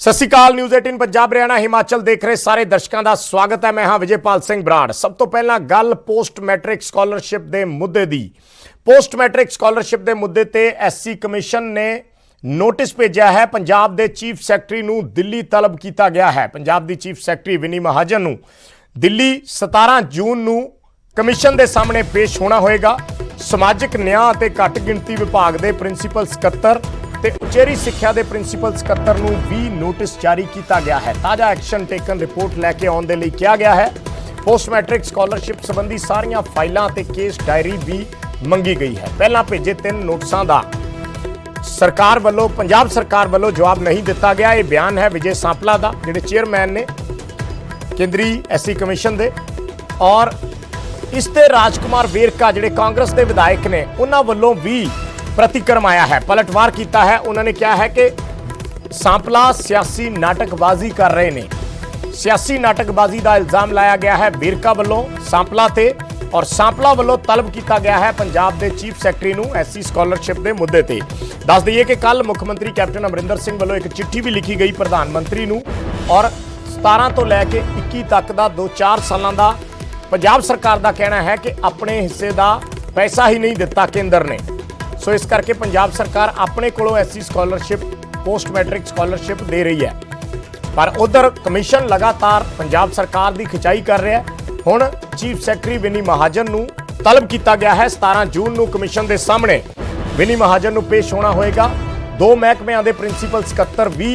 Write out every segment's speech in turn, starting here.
ਸਤਿ ਸ਼੍ਰੀ ਅਕਾਲ। ਨਿਊਜ਼ 18 ਪੰਜਾਬ ਹਰਿਆਣਾ ਹਿਮਾਚਲ ਦੇਖ ਰਹੇ ਸਾਰੇ ਦਰਸ਼ਕਾਂ ਦਾ ਸਵਾਗਤ ਹੈ। ਮੈਂ ਹਾਂ ਵਿਜੇਪਾਲ ਸਿੰਘ ਬਰਾੜ। ਸਭ ਤੋਂ ਪਹਿਲਾਂ ਗੱਲ ਪੋਸਟ ਮੈਟ੍ਰਿਕ ਸਕਾਲਰਸ਼ਿਪ ਦੇ ਮੁੱਦੇ ਦੀ। ਪੋਸਟ ਮੈਟ੍ਰਿਕ ਸਕਾਲਰਸ਼ਿਪ ਦੇ ਮੁੱਦੇ ਤੇ ਐਸਸੀ ਕਮਿਸ਼ਨ ਨੇ ਨੋਟਿਸ ਭੇਜਿਆ ਹੈ। ਪੰਜਾਬ ਦੇ ਚੀਫ ਸੈਕਟਰੀ ਨੂੰ ਦਿੱਲੀ ਤਲਬ ਕੀਤਾ ਗਿਆ ਹੈ। ਪੰਜਾਬ ਦੀ ਚੀਫ ਸੈਕਟਰੀ ਵਿਨੀ ਮਹਾਜਨ ਨੂੰ ਦਿੱਲੀ 17 ਜੂਨ ਨੂੰ ਕਮਿਸ਼ਨ ਦੇ ਸਾਹਮਣੇ ਪੇਸ਼ ਹੋਣਾ ਹੋਏਗਾ। ਸਮਾਜਿਕ ਨਿਆਂ ਅਤੇ ਘੱਟ ਗਿਣਤੀ ਵਿਭਾਗ ਦੇ ਪ੍ਰਿੰਸੀਪਲ ਸਕੱਤਰ ਤੇ ਉਚੇਰੀ ਸਿੱਖਿਆ ਦੇ ਪ੍ਰਿੰਸੀਪਲ ਸਕੱਤਰ ਨੂੰ ਵੀ ਨੋਟਿਸ ਜਾਰੀ ਕੀਤਾ ਗਿਆ ਹੈ। ਤਾਜ਼ਾ ਐਕਸ਼ਨ ਟੇਕਨ ਰਿਪੋਰਟ ਲੈ ਕੇ ਆਉਣ ਦੇ ਲਈ ਕਿਹਾ ਗਿਆ ਹੈ। ਪੋਸਟ ਮੈਟ੍ਰਿਕ ਸਕਾਲਰਸ਼ਿਪ ਸੰਬੰਧੀ ਸਾਰੀਆਂ ਫਾਈਲਾਂ ਤੇ ਕੇਸ ਡਾਇਰੀ ਵੀ ਮੰਗੀ ਗਈ ਹੈ। ਪਹਿਲਾਂ ਭੇਜੇ 3 ਨੋਟਿਸਾਂ ਦਾ ਸਰਕਾਰ ਵੱਲੋਂ ਪੰਜਾਬ ਸਰਕਾਰ ਵੱਲੋਂ ਜਵਾਬ ਨਹੀਂ ਦਿੱਤਾ ਗਿਆ। ਇਹ ਬਿਆਨ ਹੈ ਵਿਜੇ ਸਾਂਪਲਾ ਦਾ, ਜਿਹੜੇ ਚੇਅਰਮੈਨ ਨੇ ਕੇਂਦਰੀ ਐਸਸੀ ਕਮਿਸ਼ਨ ਦੇ, ਔਰ ਇਸ ਤੇ ਰਾਜਕੁਮਾਰ ਵੇਰਕਾ ਜਿਹੜੇ ਕਾਂਗਰਸ ਦੇ ਵਿਧਾਇਕ ਨੇ ਉਹਨਾਂ ਵੱਲੋਂ ਵੀ प्रतिक्रम आया है, पलटवार किया है। उन्होंने कहा है कि सांपला सियासी नाटकबाजी कर रहे ने। सियासी नाटकबाजी का इल्जाम लाया गया है वेरका वालों सांपला ते, और सांपला वालों तलब किया गया है पंजाब के चीफ सैकटरी नूं एससी स्कॉलरशिप के मुद्दे ते। दस दईए कि कल मुख्यमंत्री कैप्टन अमरिंदर सिंह वालों एक चिट्ठी भी लिखी गई प्रधानमंत्री नूं, और 17 तो लैके 21 तक का 2-4 सालों का पंजाब सरकार का कहना है कि अपने हिस्से का पैसा ही नहीं दिता केंद्र ने। सो इस करके पंजाब सरकार अपने कोलों SC scholarship post matric scholarship दे रही है, पर उधर कमिशन लगातार पंजाब सरकार की खिंचाई कर रहा है। हुण चीफ सैकटरी विनी महाजन नूं तलब किया गया है। 17 जून नूं कमिशन के सामने विनी महाजन नूं पेश होना होएगा। 2 महकमिਆਂ ਦੇ प्रिंसीपल ਸਕੱਤਰ भी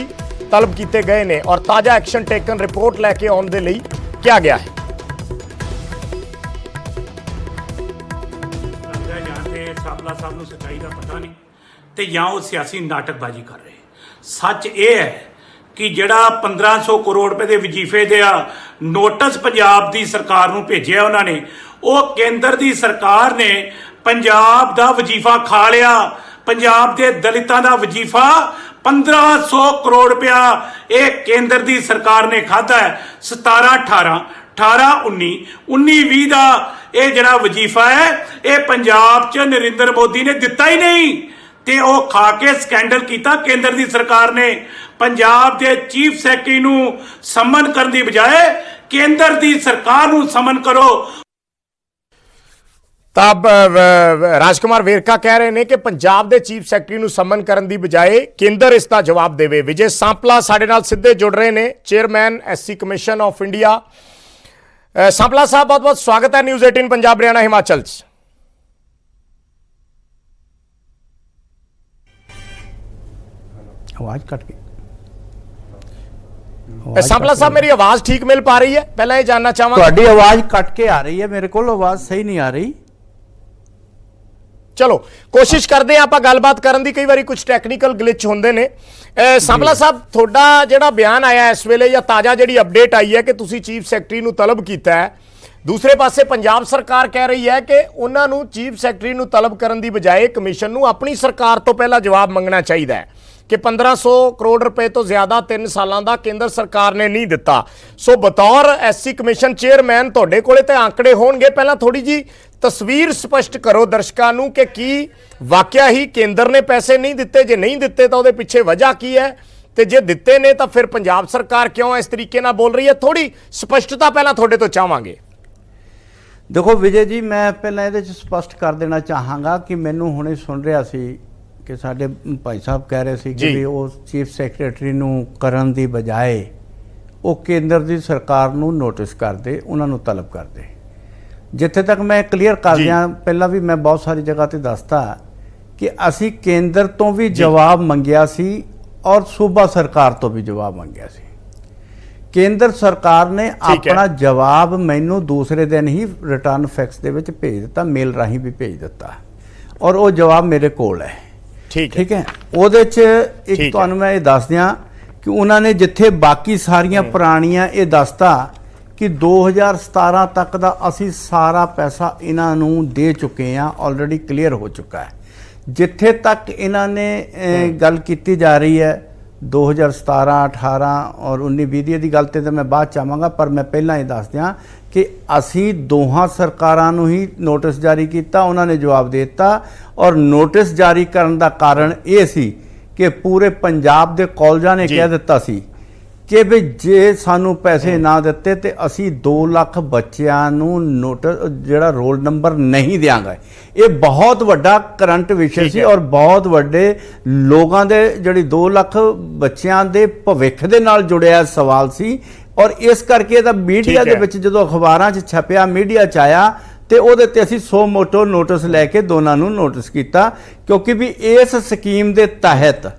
तलब किए गए हैं, और ताज़ा एक्शन टेकन रिपोर्ट लैके आने के लिए किया गया है। ਸਾਪਲਾ ਸਾਹਿਬ ਨੂੰ ਸੱਚਾਈ ਦਾ ਪਤਾ ਨਹੀਂ ਤੇ ਜਾਂ ਉਹ ਸਿਆਸੀ ਨਾਟਕਬਾਜ਼ੀ ਕਰ ਰਹੇ। ਸੱਚ ਇਹ ਹੈ ਕਿ ਜਿਹੜਾ 1500 ਕਰੋੜ ਰੁਪਏ ਦੇ ਵਜੀਫੇ ਦੇ ਨੋਟਿਸ ਪੰਜਾਬ ਦੀ ਸਰਕਾਰ ਨੂੰ ਭੇਜਿਆ ਉਹਨਾਂ ਨੇ, ਉਹ ਕੇਂਦਰ ਦੀ ਸਰਕਾਰ ਨੇ ਪੰਜਾਬ ਦਾ ਵਜੀਫਾ ਖਾ ਲਿਆ। ਪੰਜਾਬ ਦੇ ਦਲਿਤਾਂ ਦਾ ਵਜੀਫਾ 1500 ਕਰੋੜ ਰੁਪਇਆ ਇਹ ਕੇਂਦਰ ਦੀ ਸਰਕਾਰ ਨੇ ਖਾਧਾ ਹੈ। 17-18 18-19 19-20 ਦਾ ਇਹ ਜਿਹੜਾ ਵਜੀਫਾ ਹੈ ਇਹ ਪੰਜਾਬ 'ਚ ਨਰਿੰਦਰ ਮੋਦੀ ਨੇ ਦਿੱਤਾ ਹੀ ਨਹੀਂ, ਤੇ ਉਹ ਖਾ ਕੇ ਸਕੈਂਡਲ ਕੀਤਾ। ਕੇਂਦਰ ਦੀ ਸਰਕਾਰ ਨੇ ਪੰਜਾਬ ਦੇ ਚੀਫ ਸੈਕਟਰੀ ਨੂੰ ਸਮਨ ਕਰਨ ਦੀ ਬਜਾਏ ਕੇਂਦਰ ਦੀ ਸਰਕਾਰ ਨੂੰ ਸਮਨ ਕਰੋ। तब राजकुमार वेरका कह रहे हैं कि पंजाब के चीफ सैकटरी ਨੂੰ ਸਮਨ ਕਰਨ ਦੀ ਬਜਾਏ ਕੇਂਦਰ ਇਸ ਦਾ ਜਵਾਬ ਦੇਵੇ। ਵਿਜੇ ਸਾਂਪਲਾ ਸਾਡੇ ਨਾਲ ਸਿੱਧੇ ਜੁੜ ਰਹੇ ਨੇ, chairman SC commission of India. Sampla साहब बहुत बहुत स्वागत है न्यूज़ 18 पंजाब हरियाणा हिमाचल। आवाज कट गई। सांपला साहब मेरी आवाज ठीक मिल पा रही है? पहला ये जानना चाहूंगा। ਤੁਹਾਡੀ आवाज कट के आ रही है, मेरे को आवाज सही नहीं आ रही। चलो कोशिश करते हैं ਆਪਾਂ ਗੱਲਬਾਤ ਕਰਨ ਦੀ। ਕਈ ਵਾਰੀ ਕੁਝ ਟੈਕਨੀਕਲ ਗਲਿਚ ਹੁੰਦੇ ਨੇ। ਸਾਂਪਲਾ ਸਾਹਿਬ, ਤੁਹਾਡਾ ਜਿਹੜਾ ਬਿਆਨ ਆਇਆ ਇਸ ਵੇਲੇ ਜਾਂ ਤਾਜ਼ਾ ਜਿਹੜੀ ਅਪਡੇਟ ਆਈ ਹੈ ਕਿ ਤੁਸੀਂ ਚੀਫ ਸੈਕਟਰੀ ਨੂੰ ਤਲਬ ਕੀਤਾ ਹੈ, ਦੂਸਰੇ ਪਾਸੇ ਪੰਜਾਬ ਸਰਕਾਰ ਕਹਿ ਰਹੀ ਹੈ ਕਿ ਉਹਨਾਂ ਨੂੰ ਚੀਫ ਸੈਕਟਰੀ ਨੂੰ ਤਲਬ ਕਰਨ ਦੀ ਬਜਾਏ ਕਮਿਸ਼ਨ ਨੂੰ ਆਪਣੀ ਸਰਕਾਰ ਤੋਂ ਪਹਿਲਾਂ ਜਵਾਬ ਮੰਗਣਾ ਚਾਹੀਦਾ ਹੈ ਕਿ 1500 ਕਰੋੜ ਰੁਪਏ ਤੋਂ ਜ਼ਿਆਦਾ 3 ਸਾਲਾਂ ਦਾ ਕੇਂਦਰ ਸਰਕਾਰ ਨੇ ਨਹੀਂ ਦਿੱਤਾ। ਸੋ ਬਤੌਰ ਐਸਸੀ ਕਮਿਸ਼ਨ ਚੇਅਰਮੈਨ ਤੁਹਾਡੇ ਕੋਲੇ ਤੇ ਆંકੜੇ ਹੋਣਗੇ, ਪਹਿਲਾਂ ਥੋੜੀ ਜੀ ਤਸਵੀਰ ਸਪਸ਼ਟ ਕਰੋ ਦਰਸ਼ਕਾਂ ਨੂੰ ਕਿ ਕੀ ਵਾਕਿਆ ਹੀ ਕੇਂਦਰ ਨੇ ਪੈਸੇ ਨਹੀਂ ਦਿੱਤੇ? ਜੇ ਨਹੀਂ ਦਿੱਤੇ ਤਾਂ ਉਹਦੇ ਪਿੱਛੇ ਵਜ੍ਹਾ ਕੀ ਹੈ, ਤੇ ਜੇ ਦਿੱਤੇ ਨੇ ਤਾਂ ਫਿਰ ਪੰਜਾਬ ਸਰਕਾਰ ਕਿਉਂ ਇਸ ਤਰੀਕੇ ਨਾਲ ਬੋਲ ਰਹੀ ਹੈ? ਥੋੜੀ ਸਪਸ਼ਟਤਾ ਪਹਿਲਾਂ ਤੁਹਾਡੇ ਤੋਂ ਚਾਹਾਂਗੇ। देखो विजय जी, मैं पहले ये स्पष्ट कर देना चाहांगा कि मैनू हुणे सुन रहा सी कि साडे भाई साहब कह रहे सी कि वो चीफ सैकटरी नूं करन दी बजाए वो केंद्र दी सरकार नूं नोटिस कर दे, उन्हां नूं तलब कर दे। जिथे तक मैं क्लीयर कर दियां, पहला भी मैं बहुत सारी जगह ते दसता कि असी केंद्र तो भी जवाब मंगिया सी और सूबा सरकार तो भी जवाब मंगिया सी। केंद्र सरकार ने अपना जवाब मैनू दूसरे दिन ही रिटर्न फैक्स दे विच भेज दिता, मेल राही भी भेज दिता, और वो जवाब मेरे कोल है। ठीक है। ਉਹਦੇ 'ਚ ਇੱਕ ਤੁਹਾਨੂੰ ਮੈਂ ਇਹ ਦੱਸ ਦਿਆਂ ਕਿ ਉਹਨਾਂ ਨੇ ਜਿੱਥੇ ਬਾਕੀ ਸਾਰੀਆਂ ਪੁਰਾਣੀਆਂ ਇਹ ਦੱਸਤਾ ਕਿ 2017 ਤੱਕ ਦਾ ਅਸੀਂ ਸਾਰਾ ਪੈਸਾ ਇਹਨਾਂ ਨੂੰ ਦੇ ਚੁੱਕੇ ਹਾਂ, ਆਲਰੇਡੀ ਕਲੀਅਰ ਹੋ ਚੁੱਕਾ ਹੈ। ਜਿੱਥੇ ਤੱਕ ਇਹਨਾਂ ਨੇ ਗੱਲ ਕੀਤੀ ਜਾ ਰਹੀ ਹੈ 2017, 18 और 19-20 ਦੀ ਗੱਲ ਤੇ ਤਾਂ ਮੈਂ ਬਾਅਦ ਚ ਆਵਾਂਗਾ, ਪਰ ਮੈਂ ਪਹਿਲਾਂ ਹੀ ਦੱਸ ਦਿਆਂ ਕਿ ਅਸੀਂ ਦੋਹਾਂ ਸਰਕਾਰਾਂ ਨੂੰ ਹੀ ਨੋਟਿਸ ਜਾਰੀ ਕੀਤਾ, ਉਹਨਾਂ ਨੇ ਜਵਾਬ ਦੇ ਦਿੱਤਾ। ਔਰ ਨੋਟਿਸ ਜਾਰੀ ਕਰਨ ਦਾ ਕਾਰਨ ਇਹ ਸੀ ਕਿ ਪੂਰੇ ਪੰਜਾਬ ਦੇ ਕਾਲਜਾਂ ਨੇ ਕਹਿ ਦਿੱਤਾ ਸੀ ਕਿ ਵੀ ਜੇ ਸਾਨੂੰ ਪੈਸੇ ਨਾ ਦਿੱਤੇ ਤੇ ਅਸੀਂ 2 ਲੱਖ ਬੱਚਿਆਂ ਨੂੰ ਨੋਟਿਸ ਜਿਹੜਾ ਰੋਲ ਨੰਬਰ ਨਹੀਂ ਦਿਆਂਗੇ। ਇਹ ਬਹੁਤ ਵੱਡਾ ਕਰੰਟ ਵਿਸ਼ੇ ਸੀ ਔਰ ਬਹੁਤ ਵੱਡੇ ਲੋਕਾਂ ਦੇ ਜਿਹੜੀ 2 ਲੱਖ ਬੱਚਿਆਂ ਦੇ ਭਵਿੱਖ ਦੇ ਨਾਲ ਜੁੜਿਆ ਸਵਾਲ ਸੀ। ਔਰ ਇਸ ਕਰਕੇ ਇਹਦਾ ਮੀਡੀਆ ਦੇ ਵਿੱਚ ਜਦੋਂ ਅਖਬਾਰਾਂ 'ਚ ਛਪਿਆ, ਮੀਡੀਆ 'ਚ ਆਇਆ, ਤੇ ਉਹਦੇ ਤੇ ਅਸੀਂ ਸੋ ਮੋਟੋ ਨੋਟਿਸ ਲੈ ਕੇ ਦੋਨਾਂ ਨੂੰ ਨੋਟਿਸ ਕੀਤਾ, ਕਿਉਂਕਿ ਵੀ ਇਸ ਸਕੀਮ ਦੇ ਤਹਿਤ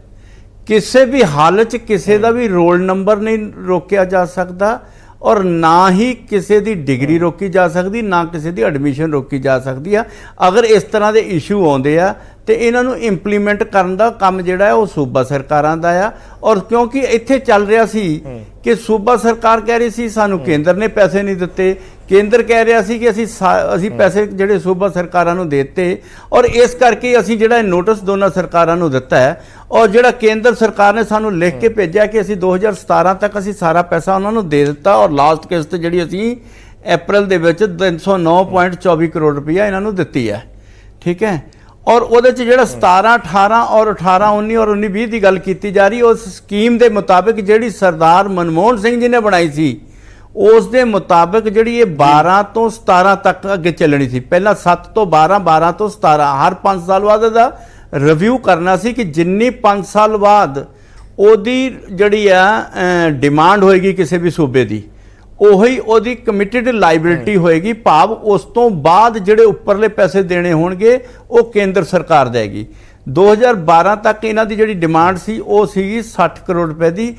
ਕਿਸੇ ਵੀ ਹਾਲਤ 'ਚ ਕਿਸੇ ਦਾ ਵੀ ਰੋਲ ਨੰਬਰ ਨਹੀਂ ਰੋਕਿਆ ਜਾ ਸਕਦਾ ਔਰ ਨਾ ਹੀ ਕਿਸੇ ਦੀ ਡਿਗਰੀ ਰੋਕੀ ਜਾ ਸਕਦੀ, ਨਾ ਕਿਸੇ ਦੀ ਐਡਮਿਸ਼ਨ ਰੋਕੀ ਜਾ ਸਕਦੀ ਆ। ਅਗਰ ਇਸ ਤਰ੍ਹਾਂ ਦੇ ਇਸ਼ੂ ਆਉਂਦੇ ਆ ਤੇ ਇਹਨਾਂ ਨੂੰ ਇੰਪਲੀਮੈਂਟ ਕਰਨ ਦਾ ਕੰਮ ਜਿਹੜਾ ਹੈ ਉਹ ਸੂਬਾ ਸਰਕਾਰਾਂ ਦਾ ਆ। ਔਰ ਕਿਉਂਕਿ ਇੱਥੇ ਚੱਲ ਰਿਹਾ ਸੀ ਕਿ ਸੂਬਾ ਸਰਕਾਰ ਕਹਿ ਰਹੀ ਸੀ ਸਾਨੂੰ ਕੇਂਦਰ ਨੇ ਪੈਸੇ ਨਹੀਂ ਦਿੱਤੇ, ਕੇਂਦਰ ਕਹਿ ਰਿਹਾ ਸੀ ਕਿ ਅਸੀਂ ਪੈਸੇ ਜਿਹੜੇ ਸੂਬਾ ਸਰਕਾਰਾਂ ਨੂੰ ਦੇ ਦਿੱਤੇ, ਔਰ ਇਸ ਕਰਕੇ ਅਸੀਂ ਜਿਹੜਾ ਨੋਟਿਸ ਦੋਨਾਂ ਸਰਕਾਰਾਂ ਨੂੰ ਦਿੱਤਾ ਹੈ। ਔਰ ਜਿਹੜਾ ਕੇਂਦਰ ਸਰਕਾਰ ਨੇ ਸਾਨੂੰ ਲਿਖ ਕੇ ਭੇਜਿਆ ਕਿ ਅਸੀਂ 2017 ਤੱਕ ਅਸੀਂ ਸਾਰਾ ਪੈਸਾ ਉਹਨਾਂ ਨੂੰ ਦੇ ਦਿੱਤਾ ਔਰ ਲਾਸਟ ਕਿਸ਼ਤ ਜਿਹੜੀ ਅਸੀਂ ਅਪ੍ਰੈਲ ਦੇ ਵਿੱਚ 309.24 ਕਰੋੜ ਰੁਪਈਆ ਇਹਨਾਂ ਨੂੰ ਦਿੱਤੀ ਹੈ। ਠੀਕ ਹੈ। ਔਰ ਉਹਦੇ 'ਚ ਜਿਹੜਾ 17, 18 ਔਰ 18, 19 ਔਰ 19, 20 ਦੀ ਗੱਲ ਕੀਤੀ ਜਾ ਰਹੀ, ਉਸ ਸਕੀਮ ਦੇ ਮੁਤਾਬਿਕ ਜਿਹੜੀ ਸਰਦਾਰ ਮਨਮੋਹਨ ਸਿੰਘ ਜੀ ਨੇ ਬਣਾਈ ਸੀ ਉਸ ਦੇ ਮੁਤਾਬਿਕ ਜਿਹੜੀ ਇਹ 12 ਤੋਂ 17 ਤੱਕ ਅੱਗੇ ਚੱਲਣੀ ਸੀ। ਪਹਿਲਾਂ 7 ਤੋਂ 12, 12 ਤੋਂ 17, ਹਰ 5 ਸਾਲ ਬਾਅਦ ਇਹਦਾ ਰਿਵਿਊ ਕਰਨਾ ਸੀ ਕਿ ਜਿੰਨੀ 5 ਸਾਲ ਬਾਅਦ ਉਹਦੀ ਜਿਹੜੀ ਆ ਡਿਮਾਂਡ ਹੋਏਗੀ ਕਿਸੇ ਵੀ ਸੂਬੇ ਦੀ, ਉਹੀ ਉਹਦੀ ਕਮਿਟਡ ਲਾਇਬਿਲਿਟੀ ਹੋਏਗੀ। ਭਾਵ ਉਸ ਤੋਂ ਬਾਅਦ ਜਿਹੜੇ ਉੱਪਰਲੇ ਪੈਸੇ ਦੇਣੇ ਹੋਣਗੇ ਉਹ ਕੇਂਦਰ ਸਰਕਾਰ ਦੇਗੀ। 2012 ਤੱਕ ਇਹਨਾਂ ਦੀ ਜਿਹੜੀ ਡਿਮਾਂਡ ਸੀ ਉਹ ਸੀਗੀ 60 ਕਰੋੜ ਰੁਪਏ ਦੀ।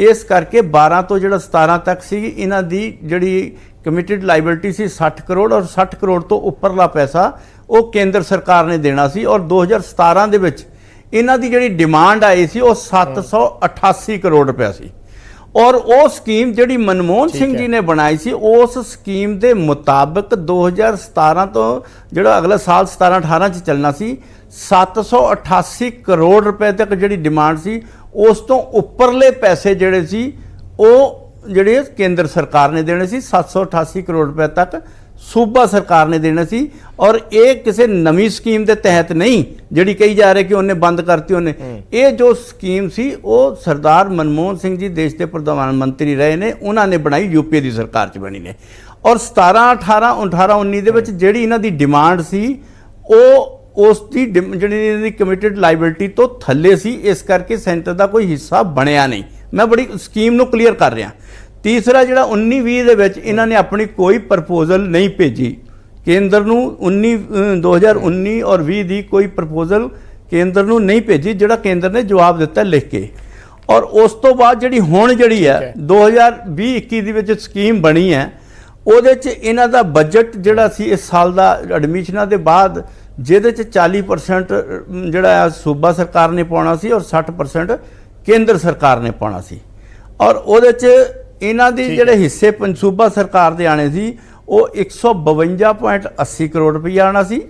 ਇਸ ਕਰਕੇ 12 ਤੋਂ ਜਿਹੜਾ 17 ਤੱਕ ਸੀ ਇਹਨਾਂ ਦੀ ਜਿਹੜੀ ਕਮਿਟਡ ਲਾਇਬਿਲਿਟੀ ਸੀ 60 ਕਰੋੜ ਔਰ 60 ਕਰੋੜ ਤੋਂ ਉੱਪਰਲਾ ਪੈਸਾ ਉਹ ਕੇਂਦਰ ਸਰਕਾਰ ਨੇ ਦੇਣਾ ਸੀ। ਔਰ 2017 ਦੇ ਵਿੱਚ ਇਹਨਾਂ ਦੀ ਜਿਹੜੀ ਡਿਮਾਂਡ ਆਈ ਸੀ ਉਹ 788 ਕਰੋੜ ਰੁਪਏ ਸੀ। ਔਰ ਉਹ ਸਕੀਮ ਜਿਹੜੀ ਮਨਮੋਹਨ ਸਿੰਘ ਜੀ ਨੇ ਬਣਾਈ ਸੀ ਉਸ ਸਕੀਮ ਦੇ ਮੁਤਾਬਕ 2017 ਤੋਂ ਜਿਹੜਾ ਅਗਲਾ ਸਾਲ 17-18 ਚ ਚੱਲਣਾ ਸੀ 788 ਕਰੋੜ ਰੁਪਏ ਤੱਕ ਜਿਹੜੀ ਡਿਮਾਂਡ ਸੀ। ਉਸ ਤੋਂ ਉੱਪਰਲੇ ਪੈਸੇ ਜਿਹੜੇ ਸੀ ਉਹ ਜਿਹੜੇ ਕੇਂਦਰ ਸਰਕਾਰ ਨੇ ਦੇਣੇ ਸੀ 788 ਕਰੋੜ ਰੁਪਏ ਤੱਕ ਸੂਬਾ ਸਰਕਾਰ ਨੇ ਦੇਣਾ ਸੀ। ਔਰ ਇਹ ਕਿਸੇ ਨਵੀਂ ਸਕੀਮ ਦੇ ਤਹਿਤ ਨਹੀਂ ਜਿਹੜੀ ਕਹੀ ਜਾ ਰਹੀ ਕਿ ਉਹਨੇ ਬੰਦ ਕਰਤੀ ਉਹਨੇ। ਇਹ ਜੋ ਸਕੀਮ ਸੀ ਉਹ ਸਰਦਾਰ ਮਨਮੋਹਨ ਸਿੰਘ ਜੀ ਦੇਸ਼ ਦੇ ਪ੍ਰਧਾਨ ਮੰਤਰੀ ਰਹੇ ਨੇ, ਉਹਨਾਂ ਨੇ ਬਣਾਈ, ਯੂਪੀ ਦੀ ਸਰਕਾਰ 'ਚ ਬਣੀ ਨੇ। ਔਰ 17, 18, 18, 19 ਦੇ ਵਿੱਚ ਜਿਹੜੀ ਇਹਨਾਂ ਦੀ ਡਿਮਾਂਡ ਸੀ ਉਹ ਉਸ ਦੀ ਜਿਹੜੀ ਇਹਨਾਂ ਦੀ ਕਮਿਟਡ ਲਾਇਬਿਲਿਟੀ ਤੋਂ ਥੱਲੇ ਸੀ। ਇਸ ਕਰਕੇ ਸੈਂਟਰ ਦਾ ਕੋਈ ਹਿੱਸਾ ਬਣਿਆ ਨਹੀਂ। ਮੈਂ ਬੜੀ ਸਕੀਮ ਨੂੰ ਕਲੀਅਰ ਕਰ ਰਿਹਾ। ਤੀਸਰਾ ਜਿਹੜਾ 19-20 ਦੇ ਵਿੱਚ ਇਹਨਾਂ ਨੇ ਆਪਣੀ ਕੋਈ ਪ੍ਰਪੋਜ਼ਲ ਨਹੀਂ ਭੇਜੀ ਕੇਂਦਰ ਨੂੰ। 2019 ਔਰ 20 ਦੀ ਕੋਈ ਪ੍ਰਪੋਜ਼ਲ ਕੇਂਦਰ ਨੂੰ ਨਹੀਂ ਭੇਜੀ, ਜਿਹੜਾ ਕੇਂਦਰ ਨੇ ਜਵਾਬ ਦਿੱਤਾ ਲਿਖ ਕੇ। ਔਰ ਉਸ ਤੋਂ ਬਾਅਦ ਜਿਹੜੀ ਹੁਣ ਜਿਹੜੀ ਹੈ 2020-21 ਦੇ ਵਿੱਚ ਸਕੀਮ ਬਣੀ ਹੈ ਉਹਦੇ 'ਚ ਇਹਨਾਂ ਦਾ ਬਜਟ ਜਿਹੜਾ ਸੀ ਇਸ ਸਾਲ ਦਾ ਐਡਮਿਸ਼ਨਾਂ ਦੇ ਬਾਅਦ ਜਿਹਦੇ 'ਚ 40% ਜਿਹੜਾ ਸੂਬਾ ਸਰਕਾਰ ਨੇ ਪਾਉਣਾ ਸੀ ਔਰ 60% ਕੇਂਦਰ ਸਰਕਾਰ ਨੇ ਪਾਉਣਾ ਸੀ। ਔਰ ਉਹਦੇ 'ਚ ਇਹਨਾਂ ਦੀ ਜਿਹੜੇ ਹਿੱਸੇ ਸੂਬਾ ਸਰਕਾਰ ਦੇ ਆਣੇ ਸੀ ਉਹ 152.80 ਕਰੋੜ ਰੁਪਈਆ ਆਣਾ ਸੀ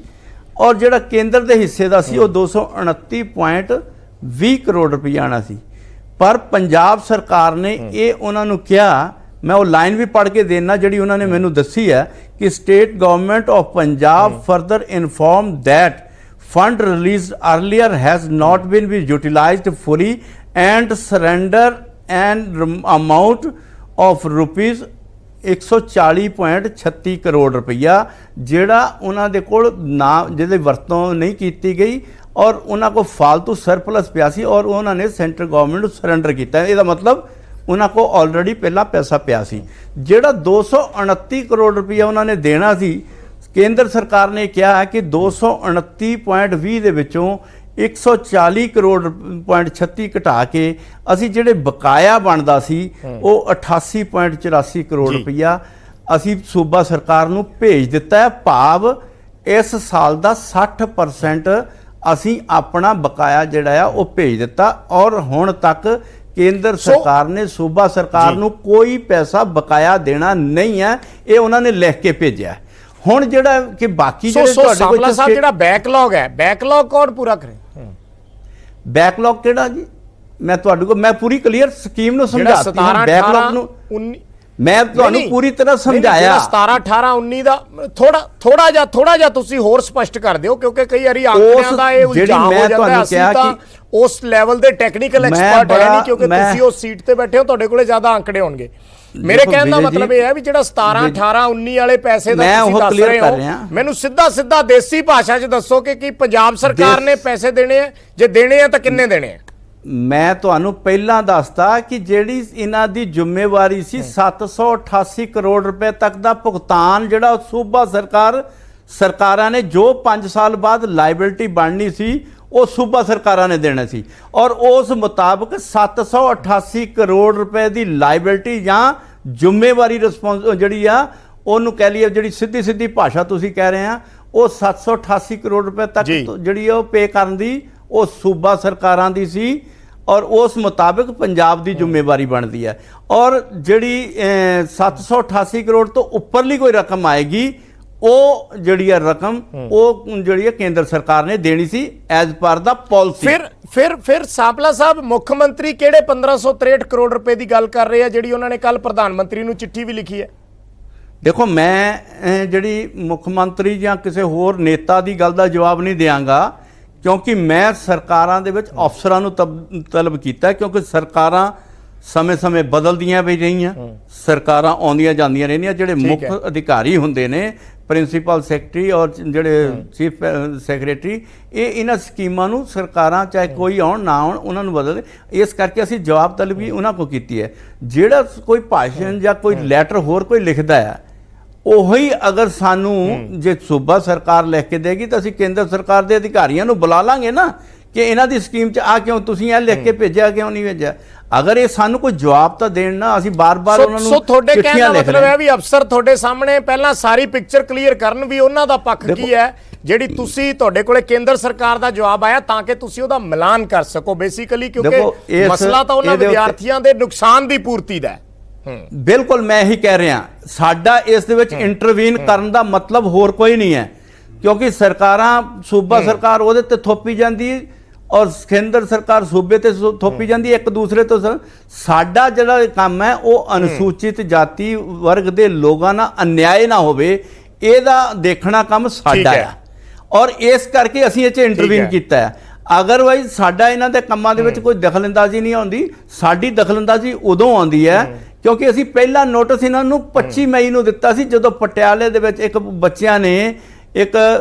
ਔਰ ਜਿਹੜਾ ਕੇਂਦਰ ਦੇ ਹਿੱਸੇ ਦਾ ਸੀ ਉਹ 229.20 ਕਰੋੜ ਰੁਪਈਆ ਆਣਾ ਸੀ। ਪਰ ਪੰਜਾਬ ਸਰਕਾਰ ਨੇ ਇਹ ਉਹਨਾਂ ਨੂੰ ਕਿਹਾ, ਮੈਂ ਉਹ ਲਾਈਨ ਵੀ ਪੜ੍ਹ ਕੇ ਦੇਣਾ ਜਿਹੜੀ ਉਹਨਾਂ ਨੇ ਮੈਨੂੰ ਦੱਸੀ ਹੈ ਕਿ state government of Punjab further inform that fund released earlier has not been utilized fully and surrender and amount of rupees 140.36 crore ਰੁਪਈਆ ਜਿਹੜਾ ਉਹਨਾਂ ਦੇ ਕੋਲ ਨਾ ਜਿਹਦੇ ਵਰਤੋਂ ਨਹੀਂ ਕੀਤੀ ਗਈ ਔਰ ਉਹਨਾਂ ਕੋਲ ਫालतू ਸਰਪਲਸ ਪਿਆ ਸੀ ਔਰ ਉਹਨਾਂ ਨੇ ਸੈਂਟਰ ਗਵਰਨਮੈਂਟ ਨੂੰ ਸਰੈਂਡਰ ਕੀਤਾ। ਇਹਦਾ ਮਤਲਬ ਉਹਨਾਂ ਕੋਲ ਆਲਰੇਡੀ ਪਹਿਲਾਂ ਪੈਸਾ ਪਿਆ ਸੀ। ਜਿਹੜਾ 229 ਕਰੋੜ ਰੁਪਈਆ ਉਹਨਾਂ ਨੇ ਦੇਣਾ ਸੀ, ਕੇਂਦਰ ਸਰਕਾਰ ਨੇ ਕਿਹਾ ਕਿ 229.20 ਦੇ ਵਿੱਚੋਂ 140 ਕਰੋੜ.36 ਘਟਾ ਕੇ ਅਸੀਂ ਜਿਹੜੇ ਬਕਾਇਆ ਬਣਦਾ ਸੀ ਉਹ 88.84 ਕਰੋੜ ਰੁਪਈਆ ਅਸੀਂ ਸੂਬਾ ਸਰਕਾਰ ਨੂੰ ਭੇਜ ਦਿੱਤਾ ਹੈ। ਭਾਵ ਇਸ ਸਾਲ ਦਾ 60% ਅਸੀਂ ਆਪਣਾ ਬਕਾਇਆ ਜਿਹੜਾ ਆ ਉਹ ਭੇਜ ਦਿੱਤਾ ਔਰ ਹੁਣ ਤੱਕ ਕੇਂਦਰ ਸਰਕਾਰ ਨੇ ਸੂਬਾ ਸਰਕਾਰ ਨੂੰ ਕੋਈ ਪੈਸਾ ਬਕਾਇਆ ਦੇਣਾ ਨਹੀਂ ਹੈ। ਇਹ ਉਹਨਾਂ ਨੇ ਲਿਖ ਕੇ ਭੇਜਿਆ। ਹੁਣ ਜਿਹੜਾ ਕਿ ਬਾਕੀ ਜਿਹੜੇ ਤੁਹਾਡੇ ਕੋਲ ਸਾਹਿਬ ਜਿਹੜਾ ਬੈਕਲੌਗ ਹੈ, ਬੈਕਲੌਗ ਕੌਣ ਪੂਰਾ ਕਰੇ? ਬੈਕਲੌਗ ਕਿਹੜਾ ਜੀ? ਮੈਂ ਤੁਹਾਡੇ ਕੋਲ ਮੈਂ ਪੂਰੀ ਕਲੀਅਰ ਸਕੀਮ ਨੂੰ ਸਮਝਾਤੀ ਹਾਂ। ਬੈਕਲੌਗ ਨੂੰ ਮੈਂ ਤੁਹਾਨੂੰ ਪੂਰੀ ਤਰ੍ਹਾਂ ਸਮਝਾਇਆ। 17 18 19 ਦਾ ਥੋੜਾ ਜਿਹਾ ਤੁਸੀਂ ਹੋਰ ਸਪਸ਼ਟ ਕਰ ਦਿਓ, ਕਿਉਂਕਿ ਕਈ ਵਾਰੀ ਆਂਕੜਿਆਂ ਦਾ ਇਹ ਉਲਝਾਅ ਹੋ ਜਾਂਦਾ। ਅਸੀਂ ਤਾਂ ਉਸ ਲੈਵਲ ਦੇ ਟੈਕਨੀਕਲ ਐਕਸਪਰਟ ਹੈ ਨਹੀਂ, ਕਿਉਂਕਿ ਤੁਸੀਂ ਉਸ ਸੀਟ ਤੇ ਬੈਠੇ ਹੋ, ਤੁਹਾਡੇ ਕੋਲੇ ਜ਼ਿਆਦਾ ਆંકੜੇ ਹੋਣਗੇ। ਮੇਰੇ ਕਹਿਣ ਦਾ ਮਤਲਬ ਇਹ ਹੈ ਵੀ ਜਿਹੜਾ 17 18 19 ਵਾਲੇ ਪੈਸੇ ਦਾ ਤੁਸੀਂ ਦੱਸ ਰਹੇ ਹੋ, ਮੈਨੂੰ ਸਿੱਧਾ ਦੇਸੀ ਭਾਸ਼ਾ 'ਚ ਦੱਸੋ ਕਿ ਕੀ ਪੰਜਾਬ ਸਰਕਾਰ ਨੇ ਪੈਸੇ ਦੇਣੇ ਆ? ਜੇ ਦੇਣੇ ਆ ਤਾਂ ਕਿੰਨੇ ਦੇਣੇ ਆ? ਮੈਂ ਤੁਹਾਨੂੰ ਪਹਿਲਾਂ ਦੱਸਤਾ ਕਿ ਜਿਹੜੀ ਇਹਨਾਂ ਦੀ ਜ਼ਿੰਮੇਵਾਰੀ ਸੀ 788 ਕਰੋੜ ਰੁਪਏ ਤੱਕ ਦਾ ਭੁਗਤਾਨ, ਜਿਹੜਾ ਸੂਬਾ ਸਰਕਾਰਾਂ ਨੇ ਜੋ 5 ਸਾਲ ਬਾਅਦ ਲਾਇਬਿਲਿਟੀ ਬਣਨੀ ਸੀ ਉਹ ਸੂਬਾ ਸਰਕਾਰਾਂ ਨੇ ਦੇਣਾ ਸੀ, ਔਰ ਉਸ ਮੁਤਾਬਕ 788 ਕਰੋੜ ਰੁਪਏ ਦੀ ਲਾਇਬਿਲਿਟੀ ਜਾਂ ਜ਼ਿੰਮੇਵਾਰੀ ਜਿਹੜੀ ਆ ਉਹਨੂੰ ਕਹਿ ਲਈਏ, ਜਿਹੜੀ ਸਿੱਧੀ ਭਾਸ਼ਾ ਤੁਸੀਂ ਕਹਿ ਰਹੇ ਆ, ਉਹ 788 ਕਰੋੜ ਰੁਪਏ ਤੱਕ ਜਿਹੜੀ ਉਹ ਪੇ ਕਰਨ ਦੀ ਉਹ ਸੂਬਾ ਸਰਕਾਰਾਂ ਦੀ ਸੀ, ਔਰ ਉਸ ਮੁਤਾਬਕ ਪੰਜਾਬ ਦੀ ਜ਼ਿੰਮੇਵਾਰੀ ਬਣਦੀ ਹੈ। ਔਰ ਜਿਹੜੀ 788 ਕਰੋੜ ਤੋਂ ਉੱਪਰਲੀ ਕੋਈ ਰਕਮ ਆਏਗੀ, ਉਹ ਜਿਹੜੀ ਹੈ ਰਕਮ ਉਹ ਜਿਹੜੀ ਹੈ ਕੇਂਦਰ ਸਰਕਾਰ ਨੇ ਦੇਣੀ ਸੀ ਐਜ਼ ਪਰ ਦਾ ਪਾਲਿਸੀ। ਫਿਰ ਸਾਂਪਲਾ ਸਾਹਿਬ, ਮੁੱਖ ਮੰਤਰੀ ਕਿਹੜੇ 1563 ਕਰੋੜ ਰੁਪਏ ਦੀ ਗੱਲ ਕਰ ਰਹੇ ਆ, ਜਿਹੜੀ ਉਹਨਾਂ ਨੇ ਕੱਲ ਪ੍ਰਧਾਨ ਮੰਤਰੀ ਨੂੰ ਚਿੱਠੀ ਵੀ ਲਿਖੀ ਹੈ? ਦੇਖੋ, ਮੈਂ ਜਿਹੜੀ ਮੁੱਖ ਮੰਤਰੀ ਜਾਂ ਕਿਸੇ ਹੋਰ ਨੇਤਾ ਦੀ ਗੱਲ ਦਾ ਜਵਾਬ ਨਹੀਂ ਦਿਆਂਗਾ, ਕਿਉਂਕਿ ਮੈਂ ਸਰਕਾਰਾਂ ਦੇ ਵਿੱਚ ਅਫਸਰਾਂ ਨੂੰ ਤਲਬ ਕੀਤਾ, ਕਿਉਂਕਿ ਸਰਕਾਰਾਂ ਸਮੇਂ-ਸਮੇਂ ਬਦਲਦੀਆਂ ਵੀ ਰਹੀਆਂ, ਸਰਕਾਰਾਂ ਆਉਂਦੀਆਂ ਜਾਂਦੀਆਂ ਰਹਿੰਦੀਆਂ। ਜਿਹੜੇ ਮੁੱਖ ਅਧਿਕਾਰੀ ਹੁੰਦੇ ਨੇ, ਪ੍ਰਿੰਸੀਪਲ ਸੈਕਟਰੀ ਔਰ ਜਿਹੜੇ ਚੀਫ ਸੈਕਟਰੀ, ਇਹ ਇਹਨਾਂ ਸਕੀਮਾਂ ਨੂੰ ਸਰਕਾਰਾਂ ਚਾਹੇ ਕੋਈ ਆਉਣ ਨਾ ਆਉਣ ਉਹਨਾਂ ਨੂੰ ਬਦਲਦੇ। ਇਸ ਕਰਕੇ ਅਸੀਂ ਜਵਾਬ ਤਲਬੀ ਉਹਨਾਂ ਕੋਲ ਕੀਤੀ ਹੈ। ਜਿਹੜਾ ਕੋਈ ਭਾਸ਼ਣ ਜਾਂ ਕੋਈ ਲੈਟਰ ਹੋਰ ਕੋਈ ਲਿਖਦਾ ਹੈ, ਉਹੀ ਅਗਰ ਸਾਨੂੰ ਜੇ ਸੂਬਾ ਸਰਕਾਰ ਲਿਖ ਕੇ ਦੇਗੀ ਤਾਂ ਅਸੀਂ ਕੇਂਦਰ ਸਰਕਾਰ ਦੇ ਅਧਿਕਾਰੀਆਂ ਨੂੰ ਬੁਲਾ ਲਾਂਗੇ ਨਾ ਕਿ ਇਹਨਾਂ ਦੀ ਸਕੀਮ 'ਚ ਆ ਕਿਉਂ ਤੁਸੀਂ ਇਹ ਲਿਖ ਕੇ ਭੇਜਿਆ, ਕਿਉਂ ਨਹੀਂ ਭੇਜਿਆ। ਅਗਰ ਇਹ ਸਾਨੂੰ ਕੋਈ ਜਵਾਬ ਤਾਂ ਦੇਣ ਨਾ, ਅਸੀਂ ਬਾਰ-ਬਾਰ ਉਹਨਾਂ ਨੂੰ ਤੁਹਾਡੇ ਕਹਿਣ ਦਾ ਮਤਲਬ ਹੈ ਵੀ ਅਫਸਰ ਤੁਹਾਡੇ ਸਾਹਮਣੇ ਪਹਿਲਾਂ ਸਾਰੀ ਪਿਕਚਰ ਕਲੀਅਰ ਕਰਨ ਵੀ ਉਹਨਾਂ ਦਾ ਪੱਖ ਕੀ ਹੈ, ਜਿਹੜੀ ਤੁਸੀਂ ਤੁਹਾਡੇ ਕੋਲੇ ਕੇਂਦਰ ਸਰਕਾਰ ਦਾ ਜਵਾਬ ਆਇਆ ਤਾਂ ਕਿ ਤੁਸੀਂ ਉਹਦਾ ਮਿਲਾਨ ਕਰ ਸਕੋ ਬੇਸਿਕਲੀ, ਕਿਉਂਕਿ ਮਸਲਾ ਤਾਂ ਉਹਨਾਂ ਵਿਦਿਆਰਥੀਆਂ ਦੇ ਨੁਕਸਾਨ ਦੀ ਪੂਰਤੀ ਦਾ ਹੈ। ਬਿਲਕੁਲ, ਮੈਂ ਇਹੀ ਕਹਿ ਰਿਹਾ, ਸਾਡਾ ਇਸ ਦੇ ਵਿੱਚ ਇੰਟਰਵੀਨ ਕਰਨ ਦਾ ਮਤਲਬ ਹੋਰ ਕੋਈ ਨਹੀਂ ਹੈ, ਕਿਉਂਕਿ ਸਰਕਾਰਾਂ, ਸੂਬਾ ਸਰਕਾਰ ਉਹਦੇ ਤੇ ਥੋਪੀ ਜਾਂਦੀ ਔਰ ਕੇਂਦਰ ਸਰਕਾਰ ਸੂਬੇ ਤੇ ਥੋਪੀ ਜਾਂਦੀ, ਇੱਕ ਦੂਸਰੇ ਤੋਂ। ਸਾਡਾ ਜਿਹੜਾ ਕੰਮ ਹੈ ਉਹ ਅਨੁਸੂਚਿਤ ਜਾਤੀ ਵਰਗ ਦੇ ਲੋਕਾਂ ਨਾਲ ਅਨਿਆਏ ਨਾ ਹੋਵੇ, ਇਹਦਾ ਦੇਖਣਾ ਕੰਮ ਸਾਡਾ ਹੈ, ਔਰ ਇਸ ਕਰਕੇ ਅਸੀਂ ਇਹ 'ਚ ਇੰਟਰਵੀਨ ਕੀਤਾ ਹੈ। ਅਗਰਵਾਈਜ਼ ਸਾਡਾ ਇਹਨਾਂ ਦੇ ਕੰਮਾਂ ਦੇ ਵਿੱਚ ਕੋਈ ਦਖਲਅੰਦਾਜ਼ੀ ਨਹੀਂ ਆਉਂਦੀ। ਸਾਡੀ ਦਖਲਅੰਦਾਜ਼ੀ ਉਦੋਂ ਆਉਂਦੀ ਹੈ ਕਿਉਂਕਿ ਅਸੀਂ ਪਹਿਲਾ ਨੋਟਿਸ ਇਹਨਾਂ ਨੂੰ 25 ਮਈ ਨੂੰ ਦਿੱਤਾ ਸੀ, ਜਦੋਂ ਪਟਿਆਲੇ ਦੇ ਵਿੱਚ ਇੱਕ ਬੱਚਿਆਂ ਨੇ ਇੱਕ